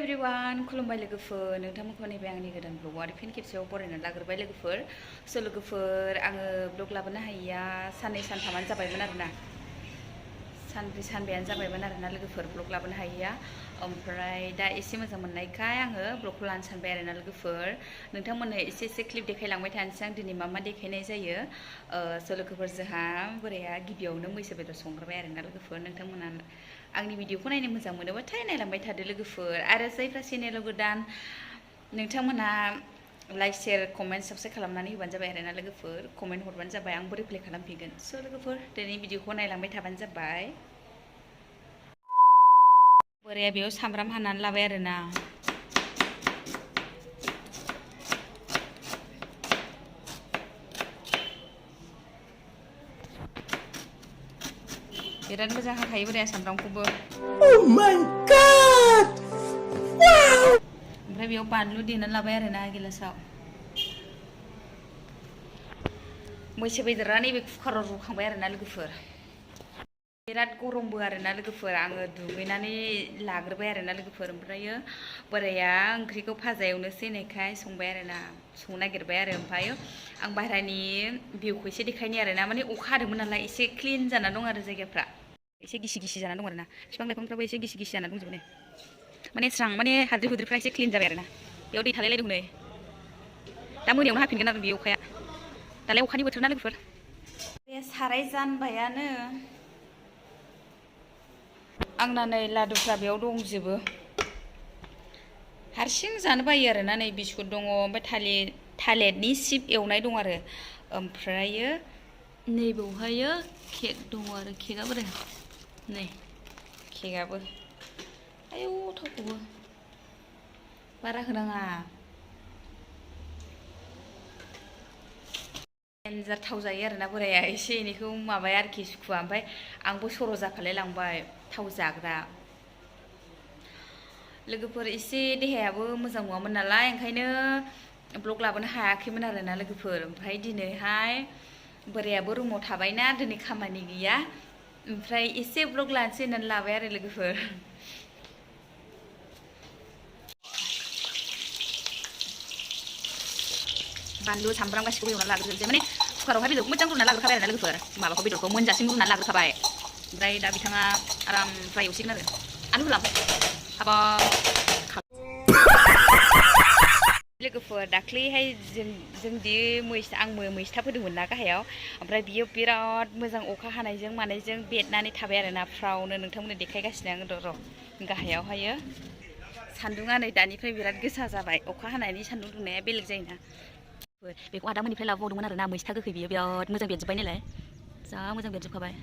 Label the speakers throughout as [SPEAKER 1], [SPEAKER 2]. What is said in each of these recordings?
[SPEAKER 1] everyone खुलुमबाय लोगोफोर नोंथांमोनखौ नैबे आंनि गोदान ब्लगआव आरो फिन खेबसेयाव बरायनानै लाग्रोबाय लोगोफोर लोगोफोर आङो ब्लग लाबोनो हायैया साननै सानथामानो जाबायमोन आरोना सानब्रै सानबायानो जाबायमोन आरोना लोगोफोर ब्लग लाबोनो हायैया ओमफ्राय दा एसे मोजां मोननायखाय आङो ब्लगखौ लानो सानबाय आरोना लोगोफोर नोंथांमोननो एसे क्लिप देखायलांबाय थानोसै आं दिनै मा देखायनाय जायो लोगोफोर जोंहा बोराया गिबियावनो मैसो बेदर संग्रोबाय आरोना लोगोफोर नोंथांमोना आंनि भिडिअखौ नायनो मोजां मोनोबाथाय नायलांबाय थादो लोगोफोर आरो जायफ्रा चेनेलाव गोदान नोंथांमोना लाइक शेयार कमेन्ट साबस्क्राइब खालामनानै होबानो जाबाय आरोना लोगोफोर कमेन्ट हरबानो जाबाय आंबो रिप्लाइ खालामफिनगोन लोगोफोर दिनै भिडिअखौ नायलांबाय थाबानो जाबाय बोराया बेयाव सामब्राम हानानै लाबाय आरोना बिराद मोजां हाखायो बोराया सामब्रामखौबो ओमफ्राय बेयाव बानलु देनानै लाबाय आरोना गिलासाव मैसो बेदरा नैबे कुकाराव रुखांबाय आरोना लोगोफोर बिराद गरमबो आरोना लोगोफोर आङो दुगैनानै लाग्रोबाय आरोना लोगोफोर ओमफ्रायो बोराया ओंख्रिखौ भाजा एवनोसै होननायखाय संबाय आरोना संनो नागिरबाय आरो ओमफ्राय आं बाहेरानि भिउखौ एसे देखायनि आरोना माने अखा हादोंमोन नालाय एसे क्लिन जाना दं आरो जायगाफ्रा एसे गिसि जाना दं आरोना बिफां लाइफांफ्राबो एसे गिसि जाना दंजोबो नै माने स्रां माने हाद्रि हुद्रिफ्रा एसे क्लिन जाबाय आरोना बेयाव दै थालायलायदों नै दा मोनायावनो हाफिनगोन आरो बे अखाया दालाय अखानि बोथोर ना लोगोफोर बे साराय जानबायानो आंना नै लादुफ्रा बेयाव दंजोबो हारसिं जानो बायो आरोना नै बिस्कुट दङ ओमफ्राय थालिरनि चिप एवनाय दं आरो ओमफ्रायो नैबावहायो केक दङ आरो केकआ बोरै नै केकआबो आयौ थावखौबो बारा होनाङा देन्जार थाव जायो आरोना बोराया एसे एनैखौ माबाया आरोखि सुखुवा ओमफ्राय आंबो सर' जाफालाय लांबाय थाव जाग्रा लोगोफोर एसे देहायाबो मोजां नङामोन नालाय ओंखायनो ब्लग लाबोनो हायाखैमोन आरोना लोगोफोर ओमफ्राय दिनैहाय बोरायाबो रुमाव थाबायना दिनै खामानि गैया ओमफ्राय एसे ब्लग लानोसै होननानै लाबाय आरो लोगोफोर बानलु सामब्राम गासिखौबो एवनानै लाग्रोजोबसै माने कुकारावहाय बेदरखौ मोजां रुनानै लाग्रोखाबाय आरोना लोगोफोर माबाखौ बेदरखौ मोनजासिम रुनानै लाग्रोखाबाय ओमफ्राय दा बिथाङा आराम फ्राय एवसिगोन आरो आलु होलां हाबाब लोगोफोर दाख्लैहाय जोंदि आं मैस्था फोदोंमोन ना गाहायाव ओमफ्राय बियो बिराद मोजां अखा हानायजों मानायजों बेदनानै थाबाय आरोना फ्रावनो नोंथांमोननो देखायगासिनो आं र' गाहायावहायो सान्दुङा नै दानिफ्राय बिराद गोसा जाबाय अखा हानायनि सान्दुं दुंनाया बेलेग जायोना बेखौ आदामोननिफ्राय लाबोबावदोंमोन आरोना मैस्था गोखै बियो बिराद मोजां बेरजोब्बाय नालाय जा मोजां बेरजोबखाबाय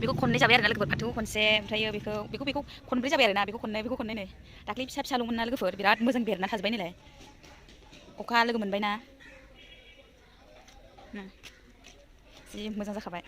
[SPEAKER 1] बेखौ खननै जाबाय आरोना लोगोफोर फाथोखौ खनसे ओमफ्रायो बेखौ खनब्रै जाबाय आरोना बेखौ खननै नै दाख्लै फिसा ल'मोन ना लोगोफोर बिराद मोजां बेरना थाजोब्बाय नालाय अखा लोगो मोनबायना जि मोजां जाखाबाय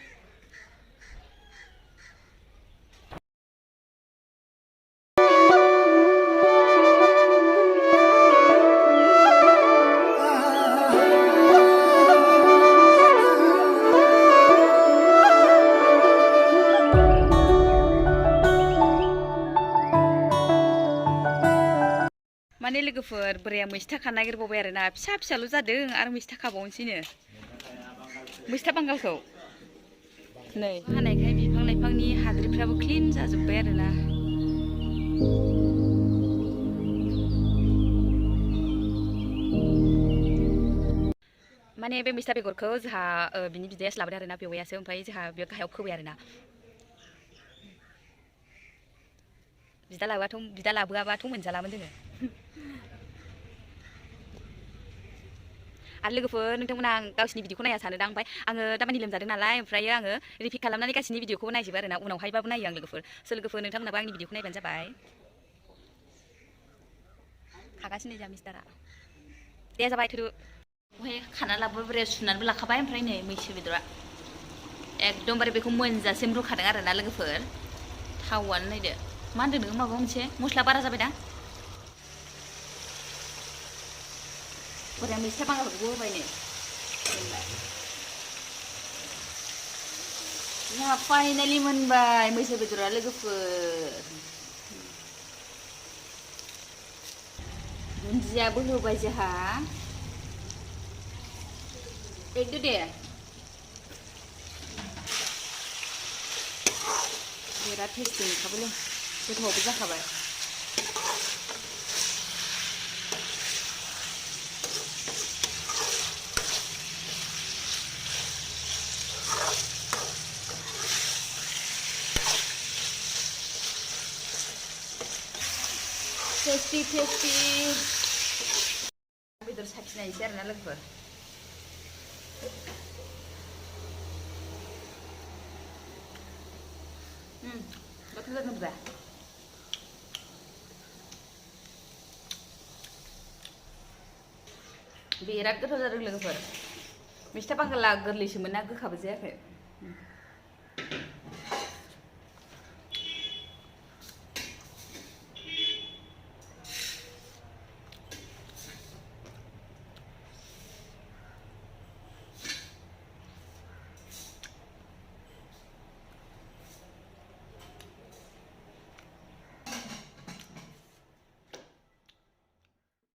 [SPEAKER 1] माने लोगोफोर बोराया मैस्था खानो नागिरबावबाय आरोना फिसाल' जादों आरो मैस्था खाबावनोसैनो मैस्था बांगालखौ नै हानायखाय बिफां लाइफांनि हाद्रिफ्राबो क्लिन जाजोब्बाय आरोना माने बे मैस्था बेगरखौ जोंहा बिनि बिदायासो लाबोदों आरोना बेवायासो ओमफ्राय जोंहा बे गाहायाव फोबाय आरोना बिदा लाबोआबाथ' मोनजालामोन जोङो आरो लोगोफोर नोंथांमोना आं गावसिनि भिडिअखौ नाया सानोदां ओमफ्राय आङो दामानि लोमजादों नालाय ओमफ्रायो आङो रिपिट खालामनानै गासिनि भिडिअखौबो नायजोबो आरोना उनावहायबाबो नायो आं लोगोफोर नोंथांमोनाबो आंनि भिडिअखौ नायबानो जाबाय खागासिनो जा मिस्टारा दे जाबाय थुदो ओमफ्राय खाना लाबोबाय बोराया सुनानैबो लाखाबाय ओमफ्राय नै मैसो बेदरा एकदमबारे बेखौ मोनजासिम रुखादों आरोना लोगोफोर थावआनो नायदो मा होनदों नोङो माबा मोनसे मस्ला बारा जाबायदां बोराया मैस्था बांगालखौबो होबाय नै जोंहा फाइनालि मोनबाय मैसो बेदरा लोगोफोर दुन्दियाबो होबाय जोंहा एरदो दे बिराद टेस्टि ओंखारबायलै गोथावबो जाखाबाय टेस्टि बेदर साखिनायसै आरोना लोगोफोर गोथाव जादों ब्रा बिराद गोथाव जादों लोगोफोर मिस्था बांगाला गोरलैसोमोन ना गोखाबो जायाखै